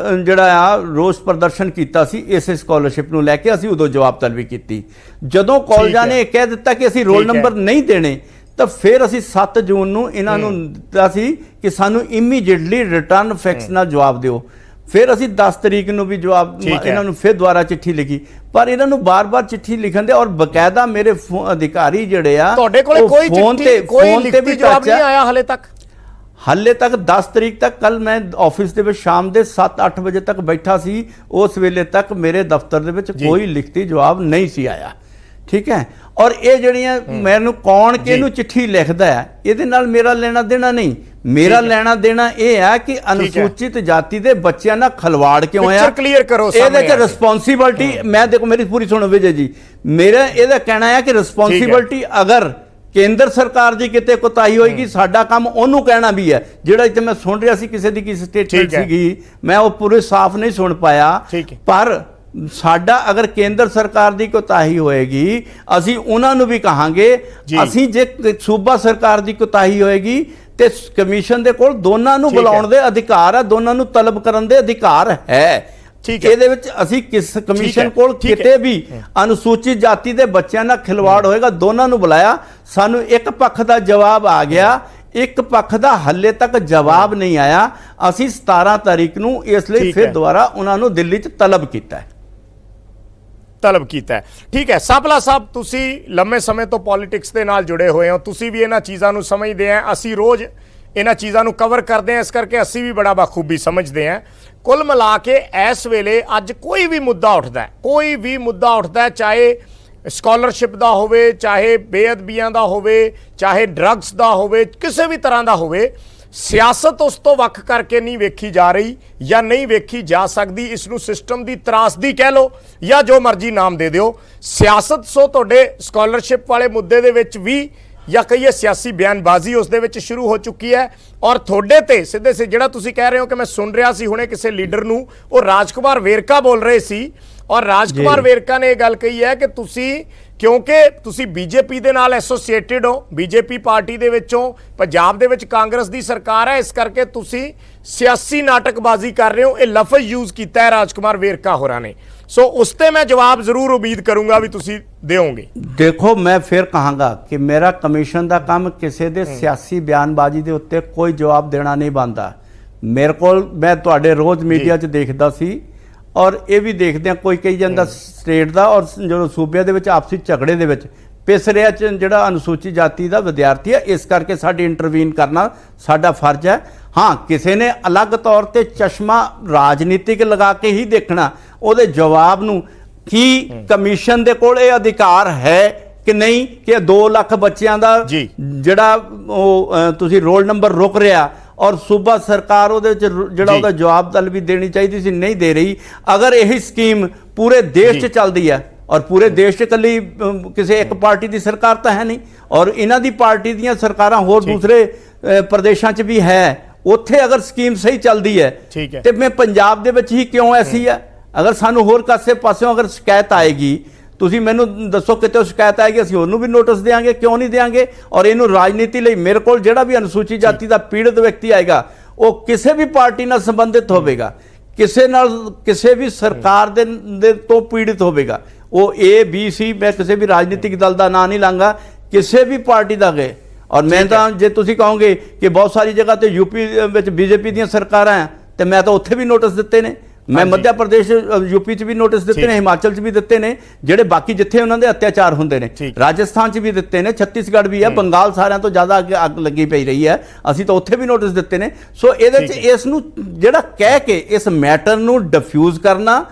ਜਿਹੜਾ ਆ ਰੋਸ ਪ੍ਰਦਰਸ਼ਨ ਕੀਤਾ ਸੀ ਇਸੇ ਸਕਾਲਰਸ਼ਿਪ ਨੂੰ ਲੈ ਕੇ। ਅਸੀਂ ਉਦੋਂ ਜਵਾਬ ਤਲਬੀ ਕੀਤੀ। ਜਦੋਂ ਕਾਲਜਾਂ ਨੇ ਕਹਿ ਦਿੱਤਾ ਕਿ ਅਸੀਂ ਰੋਲ ਨੰਬਰ ਨਹੀਂ ਦੇਣੇ, ਤਾਂ ਫਿਰ ਅਸੀਂ 7 ਜੂਨ ਨੂੰ ਇਹਨਾਂ ਨੂੰ ਦਿੱਤਾ ਸੀ ਕਿ ਸਾਨੂੰ ਇਮੀਡੀਏਟਲੀ ਰਿਟਰਨ ਫੈਕਸ ਨਾਲ ਜਵਾਬ ਦਿਓ। ਫਿਰ ਅਸੀਂ 10 ਤਰੀਕ ਨੂੰ ਵੀ ਜਵਾਬ ਇਹਨਾਂ ਨੂੰ ਫਿਰ ਦੁਬਾਰਾ ਚਿੱਠੀ ਲਿਖੀ, ਪਰ ਇਹਨਾਂ ਨੂੰ ਬਾਰ-ਬਾਰ ਚਿੱਠੀ ਲਿਖਣ ਦੇ, ਔਰ ਬਕਾਇਦਾ ਮੇਰੇ ਅਧਿਕਾਰੀ ਜਿਹੜੇ ਆ ਤੁਹਾਡੇ ਕੋਲੇ ਕੋਈ ਲਿਖਤੀ ਜਵਾਬ ਨਹੀਂ ਆਇਆ ਹਾਲੇ ਤੱਕ 10 ਤਰੀਕ ਤੱਕ। ਕੱਲ ਮੈਂ ਆਫਿਸ ਦੇ ਵਿੱਚ ਸ਼ਾਮ ਦੇ 7-8 ਵਜੇ ਤੱਕ ਬੈਠਾ ਸੀ, ਉਸ ਵੇਲੇ ਤੱਕ ਮੇਰੇ ਦਫ਼ਤਰ ਦੇ ਵਿੱਚ ਕੋਈ ਲਿਖਤੀ ਜਵਾਬ ਨਹੀਂ ਸੀ ਆਇਆ। ਠੀਕ ਹੈ, ਔਰ ਇਹ ਜਿਹੜੀਆਂ ਮੈਨੂੰ ਕੌਣ ਕਿਹਨੂੰ ਚਿੱਠੀ ਲਿਖਦਾ ਹੈ, ਇਹਦੇ ਨਾਲ ਮੇਰਾ ਲੈਣਾ ਦੇਣਾ ਨਹੀਂ। ਮੇਰਾ ਲੈਣਾ ਦੇਣਾ ਇਹ ਹੈ ਕਿ ਅਨੁਸੂਚਿਤ ਜਾਤੀ ਦੇ ਬੱਚਿਆਂ ਨਾਲ ਖਲਵਾੜ ਕਿਉਂ ਹੋਇਆ, ਕਲੀਅਰ ਕਰੋ। ਇਹਦੇ 'ਚ ਰਿਸਪੌਂਸਿਬਿਲਟੀ, ਮੈਂ ਦੇਖੋ ਮੇਰੀ ਪੂਰੀ ਸੁਣੋ ਵਿਜੇ ਜੀ, ਮੇਰਾ ਇਹਦਾ ਕਹਿਣਾ ਹੈ ਕਿ ਰਿਸਪੌਂਸਿਬਿਲਟੀ ਅਗਰ ਕੇਂਦਰ ਸਰਕਾਰ ਦੀ ਕਿਤੇ ਕੋਤਾਹੀ ਹੋਏਗੀ, ਸਾਡਾ ਕੰਮ ਉਹਨੂੰ ਕਹਿਣਾ ਵੀ ਹੈ। ਜਿਹੜਾ ਇੱਥੇ ਮੈਂ ਸੁਣ ਰਿਹਾ ਸੀ ਕਿਸੇ ਦੀ ਕਿਸੇ ਸਟੇਟਮੈਂਟ ਸੀਗੀ, ਮੈਂ ਉਹ ਪੂਰੇ ਸਾਫ਼ ਨਹੀਂ ਸੁਣ ਪਾਇਆ, ਪਰ ਸਾਡਾ ਅਗਰ ਕੇਂਦਰ ਸਰਕਾਰ ਦੀ ਕੋਤਾਹੀ ਹੋਏਗੀ ਅਸੀਂ ਉਹਨਾਂ ਨੂੰ ਵੀ ਕਹਾਂਗੇ। ਅਸੀਂ ਜੇ ਸੂਬਾ ਸਰਕਾਰ ਦੀ ਕੋਤਾਹੀ ਹੋਏਗੀ ਤੇ ਕਮਿਸ਼ਨ ਦੇ ਕੋਲ ਦੋਨਾਂ ਨੂੰ ਬੁਲਾਉਣ ਦੇ ਅਧਿਕਾਰ ਹੈ, ਦੋਨਾਂ ਨੂੰ ਤਲਬ ਕਰਨ ਦੇ ਅਧਿਕਾਰ ਹੈ। ਇਹਦੇ ਵਿੱਚ ਅਸੀਂ ਕਿਸ ਕਮਿਸ਼ਨ ਕੋਲ ਕਿਤੇ ਵੀ ਅਨੁਸੂਚਿਤ ਜਾਤੀ ਦੇ ਬੱਚਿਆਂ ਨਾਲ ਖਿਲਵਾੜ ਹੋਏਗਾ, ਦੋਨਾਂ ਨੂੰ ਬੁਲਾਇਆ। ਸਾਨੂੰ ਇੱਕ ਪੱਖ ਦਾ ਜਵਾਬ ਆ ਗਿਆ, ਇੱਕ ਪੱਖ ਦਾ ਹੱਲੇ ਤੱਕ ਜਵਾਬ ਨਹੀਂ ਆਇਆ। ਅਸੀਂ 17 ਤਾਰੀਖ ਨੂੰ ਇਸ ਲਈ ਫਿਰ ਦੁਬਾਰਾ ਉਹਨਾਂ ਨੂੰ ਦਿੱਲੀ 'ਚ ਤਲਬ ਕੀਤਾ ਹੈ। ਠੀਕ ਹੈ ਸਾਂਪਲਾ ਸਾਹਿਬ, ਤੁਸੀਂ ਲੰਮੇ ਸਮੇਂ ਤੋਂ ਪੋਲਿਟਿਕਸ ਦੇ ਨਾਲ ਜੁੜੇ ਹੋਏ ਹੋ, ਤੁਸੀਂ ਵੀ ਇਹਨਾਂ ਚੀਜ਼ਾਂ ਨੂੰ ਸਮਝਦੇ ਆ। ਅਸੀਂ ਰੋਜ਼ ਇਹਨਾਂ ਚੀਜ਼ਾਂ ਨੂੰ ਕਵਰ ਕਰਦੇ ਆ, ਇਸ ਕਰਕੇ ਅਸੀਂ ਵੀ ਬੜਾ ਬਖੂਬੀ ਸਮਝਦੇ ਆ। ਕੁੱਲ ਮਿਲਾ ਕੇ ਇਸ ਵੇਲੇ ਅੱਜ ਕੋਈ ਵੀ ਮੁੱਦਾ ਉੱਠਦਾ ਹੈ, ਚਾਹੇ ਸਕਾਲਰਸ਼ਿਪ ਦਾ ਹੋਵੇ, ਚਾਹੇ ਬੇਅਦਬੀਆਂ ਦਾ ਹੋਵੇ, ਚਾਹੇ ਡਰੱਗਸ ਦਾ ਹੋਵੇ, ਕਿਸੇ ਵੀ ਤਰ੍ਹਾਂ ਦਾ ਹੋਵੇ, ਸਿਆਸਤ ਉਸ ਤੋਂ ਵੱਖ ਕਰਕੇ ਨਹੀਂ ਵੇਖੀ ਜਾ ਰਹੀ ਜਾਂ ਨਹੀਂ ਵੇਖੀ ਜਾ ਸਕਦੀ। ਇਸ ਨੂੰ ਸਿਸਟਮ ਦੀ ਤਰਾਸਦੀ ਕਹਿ ਲਓ ਜਾਂ ਜੋ ਮਰਜ਼ੀ ਨਾਮ ਦੇ ਦਿਓ, ਸਿਆਸਤ। ਸੋ ਤੁਹਾਡੇ ਸਕਾਲਰਸ਼ਿਪ ਵਾਲੇ ਮੁੱਦੇ ਦੇ ਵਿੱਚ ਵੀ ਜਾਂ ਕਹੀਏ ਸਿਆਸੀ ਬਿਆਨਬਾਜ਼ੀ ਉਸ ਦੇ ਵਿੱਚ ਸ਼ੁਰੂ ਹੋ ਚੁੱਕੀ ਹੈ। ਔਰ ਤੁਹਾਡੇ ਤੇ ਸਿੱਧੇ ਸੇ ਜਿਹੜਾ ਤੁਸੀਂ ਕਹਿ ਰਹੇ ਹੋ ਕਿ ਮੈਂ ਸੁਣ ਰਿਹਾ ਸੀ ਹੁਣੇ ਕਿਸੇ ਲੀਡਰ ਨੂੰ, ਉਹ ਰਾਜਕੁਮਾਰ ਵੇਰਕਾ ਬੋਲ ਰਹੇ ਸੀ, ਔਰ ਰਾਜਕੁਮਾਰ ਵੇਰਕਾ ਨੇ ਇਹ ਗੱਲ ਕਹੀ ਹੈ ਕਿ ਤੁਸੀਂ, ਕਿਉਂਕਿ ਤੁਸੀਂ ਬੀਜੇਪੀ ਦੇ ਨਾਲ ਐਸੋਸੀਏਟਿਡ ਹੋ, ਬੀਜੇਪੀ ਪਾਰਟੀ ਦੇ ਵਿੱਚੋਂ, ਪੰਜਾਬ ਦੇ ਵਿੱਚ ਕਾਂਗਰਸ ਦੀ ਸਰਕਾਰ ਹੈ, ਇਸ ਕਰਕੇ ਤੁਸੀਂ ਸਿਆਸੀ ਨਾਟਕਬਾਜ਼ੀ ਕਰ ਰਹੇ ਹੋ। ਇਹ ਲਫ਼ਜ਼ ਯੂਜ਼ ਕੀਤਾ ਹੈ ਰਾਜਕੁਮਾਰ ਵੇਰਕਾ ਹੋਰਾਂ ਨੇ। ਸੋ ਉਸ ਤੇ ਮੈਂ ਜਵਾਬ ਜ਼ਰੂਰ ਉਮੀਦ ਕਰੂੰਗਾ ਵੀ ਤੁਸੀਂ ਦਿਓਗੇ। ਦੇਖੋ, ਮੈਂ ਫਿਰ ਕਹਾਂਗਾ ਕਿ ਮੇਰਾ ਕਮਿਸ਼ਨ ਦਾ ਕੰਮ ਕਿਸੇ ਦੇ ਸਿਆਸੀ ਬਿਆਨਬਾਜ਼ੀ ਦੇ ਉੱਤੇ ਕੋਈ ਜਵਾਬ ਦੇਣਾ ਨਹੀਂ ਬਣਦਾ। ਮੇਰੇ ਕੋਲ, ਮੈਂ ਤੁਹਾਡੇ ਰੋਜ਼ ਮੀਡੀਆ 'ਚ ਦੇਖਦਾ ਸੀ, ਔਰ ਇਹ ਵੀ ਦੇਖਦੇ ਆ ਕੋਈ ਕਹੀ ਜਾਂਦਾ ਸਟੇਟ ਦਾ ਔਰ ਜਦੋਂ ਸੂਬਿਆਂ ਦੇ ਵਿੱਚ ਆਪਸੀ ਝਗੜੇ ਦੇ ਵਿੱਚ ਪਿਸ ਰਿਹਾ ਚ ਜਿਹੜਾ ਅਨੁਸੂਚਿਤ ਜਾਤੀ ਦਾ ਵਿਦਿਆਰਥੀ ਹੈ, ਇਸ ਕਰਕੇ ਸਾਡੀ ਇੰਟਰਵੀਨ ਕਰਨਾ ਸਾਡਾ ਫਰਜ਼ ਹੈ। ਹਾਂ, ਕਿਸੇ ਨੇ ਅਲੱਗ ਤੌਰ ਤੇ ਚਸ਼ਮਾ ਰਾਜਨੀਤਿਕ ਲਗਾ ਕੇ ਹੀ ਦੇਖਣਾ, ਉਹਦੇ ਜਵਾਬ ਨੂੰ ਕੀ ਕਮਿਸ਼ਨ ਦੇ ਕੋਲ ਇਹ ਅਧਿਕਾਰ ਹੈ ਕਿ ਨਹੀਂ ਕਿ 2 ਲੱਖ ਬੱਚਿਆਂ ਦਾ ਜਿਹੜਾ ਉਹ ਤੁਸੀਂ ਰੋਲ ਨੰਬਰ ਰੁਕ ਰਿਹਾ, ਔਰ ਸੂਬਾ ਸਰਕਾਰ ਉਹਦੇ ਵਿੱਚ ਜਿਹੜਾ ਉਹਦਾ ਜਵਾਬ ਤਲਬੀ ਦੇਣੀ ਚਾਹੀਦੀ ਸੀ, ਨਹੀਂ ਦੇ ਰਹੀ। ਅਗਰ ਇਹੀ ਸਕੀਮ ਪੂਰੇ ਦੇਸ਼ 'ਚ ਚੱਲਦੀ ਹੈ, ਔਰ ਪੂਰੇ ਦੇਸ਼ 'ਚ ਇਕੱਲੀ ਕਿਸੇ ਇੱਕ ਪਾਰਟੀ ਦੀ ਸਰਕਾਰ ਤਾਂ ਹੈ ਨਹੀਂ, ਔਰ ਇਹਨਾਂ ਦੀ ਪਾਰਟੀ ਦੀਆਂ ਸਰਕਾਰਾਂ ਹੋਰ ਦੂਸਰੇ ਪ੍ਰਦੇਸ਼ਾਂ 'ਚ ਵੀ ਹੈ, ਉੱਥੇ ਅਗਰ ਸਕੀਮ ਸਹੀ ਚੱਲਦੀ ਹੈ ਤੇ ਮੈਂ ਪੰਜਾਬ ਦੇ ਵਿੱਚ ਹੀ ਕਿਉਂ ਐਸੀ ਹੈ? ਅਗਰ ਸਾਨੂੰ ਹੋਰ ਕਾਸੇ ਪਾਸਿਓਂ ਅਗਰ ਸ਼ਿਕਾਇਤ ਆਏਗੀ, ਤੁਸੀਂ ਮੈਨੂੰ ਦੱਸੋ ਕਿਤੇ ਸ਼ਿਕਾਇਤ ਆਏਗੀ, ਅਸੀਂ ਉਹਨੂੰ ਵੀ ਨੋਟਿਸ ਦੇਵਾਂਗੇ, ਕਿਉਂ ਨਹੀਂ ਦੇਵਾਂਗੇ? ਔਰ ਇਹਨੂੰ ਰਾਜਨੀਤੀ ਲਈ ਮੇਰੇ ਕੋਲ ਜਿਹੜਾ ਵੀ ਅਨੁਸੂਚਿਤ ਜਾਤੀ ਦਾ ਪੀੜਤ ਵਿਅਕਤੀ ਆਏਗਾ, ਉਹ ਕਿਸੇ ਵੀ ਪਾਰਟੀ ਨਾਲ ਸੰਬੰਧਿਤ ਹੋਵੇਗਾ, ਕਿਸੇ ਵੀ ਸਰਕਾਰ ਦੇ ਤੋਂ ਪੀੜਿਤ ਹੋਵੇਗਾ, ਉਹ ABC, ਮੈਂ ਕਿਸੇ ਵੀ ਰਾਜਨੀਤਿਕ ਦਲ ਦਾ ਨਾਂ ਨਹੀਂ ਲਾਂਗਾ, ਕਿਸੇ ਵੀ ਪਾਰਟੀ ਦਾ ਗਏ। ਔਰ ਮੈਂ ਤਾਂ, ਜੇ ਤੁਸੀਂ ਕਹੋਗੇ ਕਿ ਬਹੁਤ ਸਾਰੀ ਜਗ੍ਹਾ ਤੇ ਯੂਪੀ ਵਿੱਚ ਬੀਜੇਪੀ ਦੀਆਂ ਸਰਕਾਰਾਂ, ਤੇ ਮੈਂ ਤਾਂ ਉੱਥੇ ਵੀ ਨੋਟਿਸ ਦਿੱਤੇ ਨੇ। ਮੈਂ ਮੱਧ ਪ੍ਰਦੇਸ਼, ਯੂਪੀ 'ਚ ਵੀ ਨੋਟਿਸ ਦਿੱਤੇ ਨੇ, ਹਿਮਾਚਲ 'ਚ ਵੀ ਦਿੱਤੇ ਨੇ, ਜਿਹੜੇ ਬਾਕੀ ਜਿੱਥੇ ਉਹਨਾਂ ਦੇ ਅਤਿਆਚਾਰ ਹੁੰਦੇ ਨੇ, ਰਾਜਸਥਾਨ 'ਚ ਵੀ ਦਿੱਤੇ ਨੇ, ਛੱਤੀਸਗੜ੍ਹ ਵੀ ਹੈ, ਬੰਗਾਲ ਸਾਰਿਆਂ ਤੋਂ ਜ਼ਿਆਦਾ ਅੱਗ ਲੱਗੀ ਪਈ ਰਹੀ ਹੈ, ਅਸੀਂ ਤਾਂ ਉੱਥੇ ਵੀ ਨੋਟਿਸ ਦਿੱਤੇ ਨੇ। ਸੋ ਇਹਦੇ 'ਚ ਇਸ ਨੂੰ ਜਿਹੜਾ ਕਹਿ ਕੇ ਇਸ ਮੈਟਰ ਨੂੰ ਡਿਫਿਊਜ਼ ਕਰਨਾ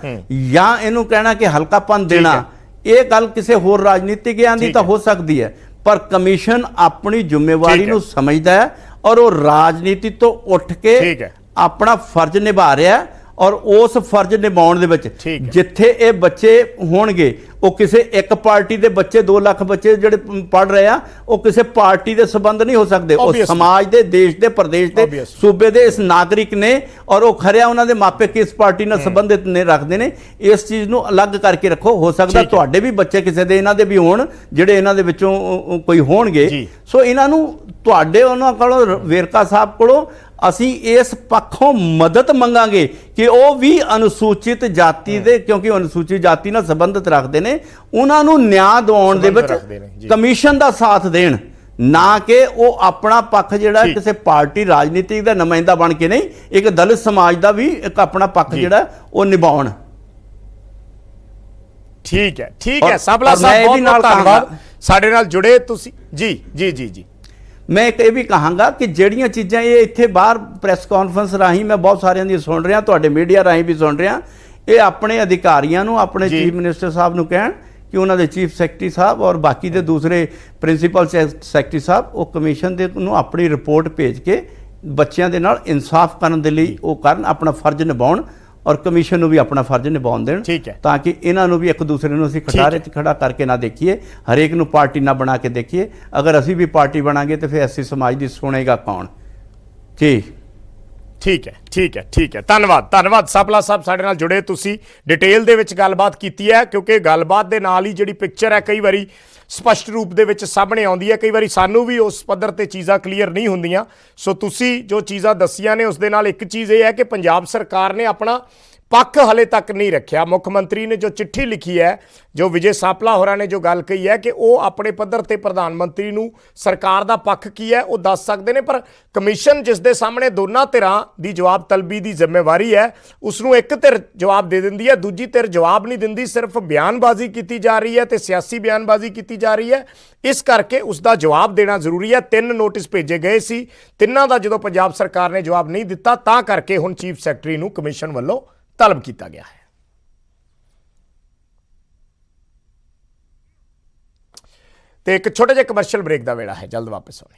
ਜਾਂ ਇਹਨੂੰ ਕਹਿਣਾ ਕਿ ਹਲਕਾਪਨ ਦੇਣਾ, ਇਹ ਗੱਲ ਕਿਸੇ ਹੋਰ ਰਾਜਨੀਤਿਕਾਂ ਦੀ ਤਾਂ ਹੋ ਸਕਦੀ ਹੈ, ਪਰ ਕਮਿਸ਼ਨ ਆਪਣੀ ਜ਼ਿੰਮੇਵਾਰੀ ਨੂੰ ਸਮਝਦਾ ਹੈ ਔਰ ਉਹ ਰਾਜਨੀਤੀ ਤੋਂ ਉੱਠ ਕੇ ਆਪਣਾ ਫਰਜ਼ ਨਿਭਾ ਰਿਹਾ। ਔਰ ਉਸ ਫਰਜ਼ ਨਿਭਾਉਣ ਦੇ ਵਿੱਚ ਜਿੱਥੇ ਇਹ ਬੱਚੇ ਹੋਣਗੇ, ਉਹ ਕਿਸੇ ਇੱਕ ਪਾਰਟੀ ਦੇ ਬੱਚੇ, 2 ਲੱਖ ਬੱਚੇ ਜਿਹੜੇ ਪੜ੍ਹ ਰਹੇ ਆ, ਉਹ ਕਿਸੇ ਪਾਰਟੀ ਦੇ ਸੰਬੰਧ ਨਹੀਂ ਹੋ ਸਕਦੇ, ਉਹ ਸਮਾਜ ਦੇ, ਦੇਸ਼ ਦੇ, ਪ੍ਰਦੇਸ਼ ਦੇ, ਸੂਬੇ ਦੇ ਇਸ ਨਾਗਰਿਕ ਨੇ, ਔਰ ਉਹ ਖਰਿਆ ਉਹਨਾਂ ਦੇ ਮਾਪੇ ਕਿਸ ਪਾਰਟੀ ਨਾਲ ਸੰਬੰਧਿਤ ਨੇ ਰੱਖਦੇ ਨੇ। ਇਸ ਚੀਜ਼ ਨੂੰ ਅਲੱਗ ਕਰਕੇ ਰੱਖੋ। ਹੋ ਸਕਦਾ ਤੁਹਾਡੇ ਵੀ ਬੱਚੇ ਕਿਸੇ ਦੇ ਇਹਨਾਂ ਦੇ ਵੀ ਹੋਣ, ਜਿਹੜੇ ਇਹਨਾਂ ਦੇ ਵਿੱਚੋਂ ਕੋਈ ਹੋਣਗੇ। ਸੋ ਇਹਨਾਂ ਨੂੰ ਤੁਹਾਡੇ ਉਹਨਾਂ ਕੋਲੋਂ, ਵੇਰਕਾ ਸਾਹਿਬ ਕੋਲੋਂ ਅਸੀਂ ਇਸ ਪੱਖੋਂ ਮਦਦ ਮੰਗਾਂਗੇ ਕਿ ਉਹ ਵੀ ਅਨੁਸੂਚਿਤ ਜਾਤੀ ਦੇ, ਕਿਉਂਕਿ ਅਨੁਸੂਚਿਤ ਜਾਤੀ ਨਾਲ ਸੰਬੰਧਿਤ ਰੱਖਦੇ ਨੇ, ਉਹਨਾਂ ਨੂੰ ਨਿਆਂ ਦਿਵਾਉਣ ਦੇ ਵਿੱਚ ਕਮਿਸ਼ਨ ਦਾ ਸਾਥ ਦੇਣ, ਨਾ ਕਿ ਉਹ ਆਪਣਾ ਪੱਖ ਜਿਹੜਾ ਕਿਸੇ ਪਾਰਟੀ ਰਾਜਨੀਤੀ ਦਾ ਨੁਮਾਇੰਦਾ ਬਣ ਕੇ ਨਹੀਂ, ਇੱਕ ਦਲਿਤ ਸਮਾਜ ਦਾ ਵੀ ਇੱਕ ਆਪਣਾ ਪੱਖ ਜਿਹੜਾ ਉਹ ਨਿਭਾਉਣ। ਠੀਕ ਹੈ, ਠੀਕ ਹੈ ਸਾਬਲਾ ਸਾਹਿਬ, ਬਹੁਤ ਬਹੁਤ ਧੰਨਵਾਦ ਸਾਡੇ ਨਾਲ ਜੁੜੇ ਤੁਸੀਂ। ਜੀ ਜੀ ਜੀ ਜੀ, ਮੈਂ ਇੱਕ ਇਹ ਵੀ ਕਹਾਂਗਾ ਕਿ ਜਿਹੜੀਆਂ ਚੀਜ਼ਾਂ ਇਹ ਇੱਥੇ ਬਾਹਰ ਪ੍ਰੈਸ ਕਾਨਫਰੰਸ ਰਾਹੀਂ ਮੈਂ ਬਹੁਤ ਸਾਰਿਆਂ ਦੀ ਸੁਣ ਰਿਹਾ, ਤੁਹਾਡੇ ਮੀਡੀਆ ਰਾਹੀਂ ਵੀ ਸੁਣ ਰਿਹਾ, ਇਹ ਆਪਣੇ ਅਧਿਕਾਰੀਆਂ ਨੂੰ, ਆਪਣੇ ਚੀਫ ਮਿਨਿਸਟਰ ਸਾਹਿਬ ਨੂੰ ਕਹਿਣ ਕਿ ਉਹਨਾਂ ਦੇ ਚੀਫ ਸੈਕਟਰੀ ਸਾਹਿਬ ਔਰ ਬਾਕੀ ਦੇ ਦੂਸਰੇ ਪ੍ਰਿੰਸੀਪਲ ਸੈਕਟਰੀ ਸਾਹਿਬ, ਉਹ ਕਮਿਸ਼ਨ ਦੇ ਨੂੰ ਆਪਣੀ ਰਿਪੋਰਟ ਭੇਜ ਕੇ ਬੱਚਿਆਂ ਦੇ ਨਾਲ ਇਨਸਾਫ ਕਰਨ ਦੇ ਲਈ ਉਹ ਕਰਨ, ਆਪਣਾ ਫਰਜ਼ ਨਿਭਾਉਣ, ਔਰ ਕਮਿਸ਼ਨ ਨੂੰ ਵੀ ਆਪਣਾ ਫਰਜ਼ ਨਿਭਾਉਣ ਦੇਣ, ਤਾਂ ਕਿ ਇਹਨਾਂ ਨੂੰ ਵੀ ਇੱਕ ਦੂਸਰੇ ਨੂੰ ਅਸੀਂ ਖਟਾਰੇ 'ਚ ਖੜਾ ਕਰਕੇ ਨਾ ਦੇਖੀਏ, ਹਰੇਕ ਨੂੰ ਪਾਰਟੀ ਨਾ ਬਣਾ ਕੇ ਦੇਖੀਏ। ਅਗਰ ਅਸੀਂ ਵੀ ਪਾਰਟੀ ਬਣਾਂਗੇ ਤਾਂ ਫਿਰ ਐਸੀ ਸਮਾਜ ਦੀ ਸੁਣੇਗਾ ਕੌਣ? ਜੀ ਠੀਕ ਹੈ, ਠੀਕ ਹੈ, ਠੀਕ ਹੈ, ਧੰਨਵਾਦ, ਧੰਨਵਾਦ ਸਾਬਲਾ ਸਾਹਿਬ, ਸਾਡੇ ਨਾਲ ਜੁੜੇ ਤੁਸੀਂ, ਡਿਟੇਲ ਦੇ ਵਿੱਚ ਗੱਲਬਾਤ ਕੀਤੀ ਹੈ, ਕਿਉਂਕਿ ਗੱਲਬਾਤ ਦੇ ਨਾਲ ਹੀ ਜਿਹੜੀ ਪਿਕਚਰ ਹੈ ਕਈ ਵਾਰੀ ਸਪਸ਼ਟ ਰੂਪ ਦੇ ਵਿੱਚ ਸਾਹਮਣੇ ਆਉਂਦੀ ਹੈ, ਕਈ ਵਾਰੀ ਸਾਨੂੰ ਵੀ ਉਸ ਪੱਧਰ ਤੇ ਚੀਜ਼ਾਂ ਕਲੀਅਰ ਨਹੀਂ ਹੁੰਦੀਆਂ। ਸੋ ਤੁਸੀਂ ਜੋ ਚੀਜ਼ਾਂ ਦੱਸੀਆਂ ਨੇ ਉਸ ਦੇ ਨਾਲ ਇੱਕ ਚੀਜ਼ ਇਹ ਹੈ ਕਿ ਪੰਜਾਬ ਸਰਕਾਰ ਨੇ ਆਪਣਾ ਪੱਖ ਹਲੇ ਤੱਕ ਨਹੀਂ ਰੱਖਿਆ। ਮੁੱਖ ਮੰਤਰੀ ਨੇ ਜੋ ਚਿੱਠੀ ਲਿਖੀ ਹੈ, ਜੋ ਵਿਜੇ ਸਾਂਪਲਾ ਹੋਰਾਂ ਨੇ ਜੋ ਗੱਲ ਕਹੀ ਹੈ ਕਿ ਉਹ ਆਪਣੇ ਪੱਧਰ ਤੇ ਪ੍ਰਧਾਨ ਮੰਤਰੀ ਨੂੰ ਸਰਕਾਰ ਦਾ ਪੱਖ ਕੀ ਹੈ ਉਹ ਦੱਸ ਸਕਦੇ ਨੇ, ਪਰ ਕਮਿਸ਼ਨ ਜਿਸ ਦੇ ਸਾਹਮਣੇ ਦੋਨਾਂ ਧਿਰਾਂ ਦੀ ਜਵਾਬ ਤਲਬੀ ਦੀ ਜ਼ਿੰਮੇਵਾਰੀ ਹੈ, ਉਸ ਨੂੰ ਇੱਕ ਧਿਰ ਜਵਾਬ ਦੇ ਦਿੰਦੀ ਹੈ, ਦੂਜੀ ਧਿਰ ਜਵਾਬ ਨਹੀਂ ਦਿੰਦੀ, ਸਿਰਫ ਬਿਆਨਬਾਜ਼ੀ ਕੀਤੀ ਜਾ ਰਹੀ ਹੈ ਤੇ ਸਿਆਸੀ ਬਿਆਨਬਾਜ਼ੀ ਕੀਤੀ ਜਾ ਰਹੀ ਹੈ। ਇਸ ਕਰਕੇ ਉਸ ਦਾ ਜਵਾਬ ਦੇਣਾ ਜ਼ਰੂਰੀ ਹੈ। 3 ਨੋਟਿਸ ਭੇਜੇ ਗਏ ਸੀ, ਤਿੰਨਾਂ ਦਾ ਜਦੋਂ ਪੰਜਾਬ ਸਰਕਾਰ ਨੇ ਜਵਾਬ ਨਹੀਂ ਦਿੱਤਾ, ਤਾਂ ਕਰਕੇ ਹੁਣ ਚੀਫ ਸੈਕਟਰੀ ਨੂੰ ਕਮਿਸ਼ਨ ਵੱਲੋਂ ਤਲਬ ਕੀਤਾ ਗਿਆ ਹੈ। ਤੇ ਇੱਕ ਛੋਟੇ ਜਿਹੇ ਕਮਰਸ਼ੀਅਲ ਬ੍ਰੇਕ ਦਾ ਵੇਲਾ ਹੈ, ਜਲਦ ਵਾਪਸ ਆਉਂਦੇ।